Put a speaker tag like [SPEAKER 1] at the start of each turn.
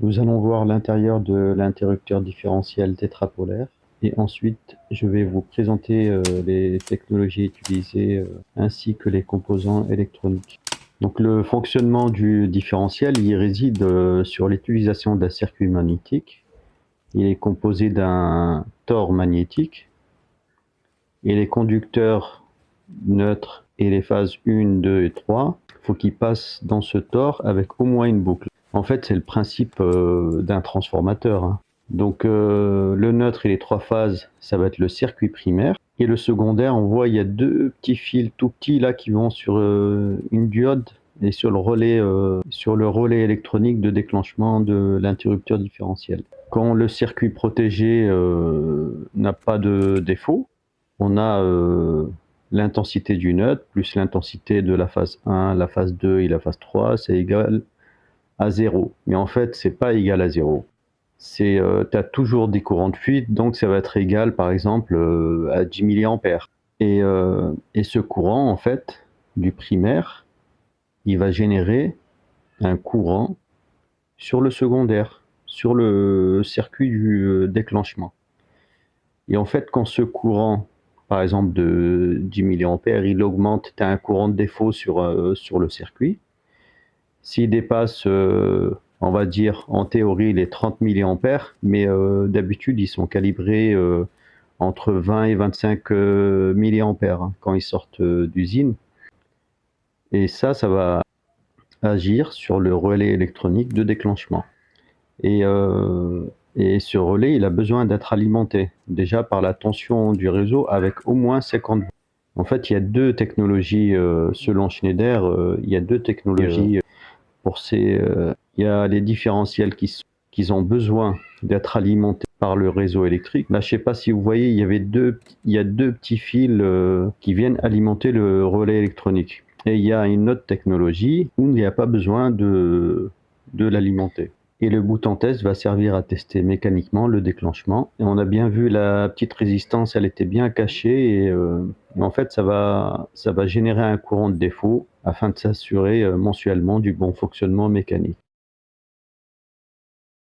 [SPEAKER 1] Nous allons voir l'intérieur de l'interrupteur différentiel tétrapolaire et ensuite je vais vous présenter les technologies utilisées ainsi que les composants électroniques. Donc le fonctionnement du différentiel il réside sur l'utilisation d'un circuit magnétique. Il est composé d'un tore magnétique et les conducteurs neutres et les phases 1, 2 et 3, il faut qu'ils passent dans ce tore avec au moins une boucle. En fait, c'est le principe d'un transformateur, hein. Donc le neutre et les trois phases, ça va être le circuit primaire. Et le secondaire, on voit il y a deux petits fils tout petits là qui vont sur une diode et sur le relais électronique de déclenchement de l'interrupteur différentiel. Quand le circuit protégé n'a pas de défaut, on a l'intensité du neutre plus l'intensité de la phase 1, la phase 2 et la phase 3, c'est égal à 0. Mais en fait, c'est pas égal à 0. Tu as toujours des courants de fuite, donc ça va être égal, par exemple, à 10 milliampères. Et ce courant, en fait, du primaire, il va générer un courant sur le secondaire, sur le circuit du déclenchement. Et en fait, quand ce courant, par exemple de 10 milliampères, il augmente, tu as un courant de défaut sur le circuit. S'il dépasse, on va dire en théorie les 30 milliampères, mais d'habitude ils sont calibrés entre 20 et 25 milliampères hein, quand ils sortent d'usine. Et ça va agir sur le relais électronique de déclenchement. Et, euh, et ce relais, il a besoin d'être alimenté déjà par la tension du réseau avec au moins 50 volts. En fait, il y a deux technologies, selon Schneider, il y a deux technologies il y a les différentiels qui ont besoin d'être alimentés par le réseau électrique. Là, je ne sais pas si vous voyez, il y a deux petits fils qui viennent alimenter le relais électronique. Et il y a une autre technologie où il n'y a pas besoin de l'alimenter. Et le bouton test va servir à tester mécaniquement le déclenchement. Et on a bien vu la petite résistance, elle était bien cachée. Et en fait, ça va générer un courant de défaut afin de s'assurer mensuellement du bon fonctionnement mécanique.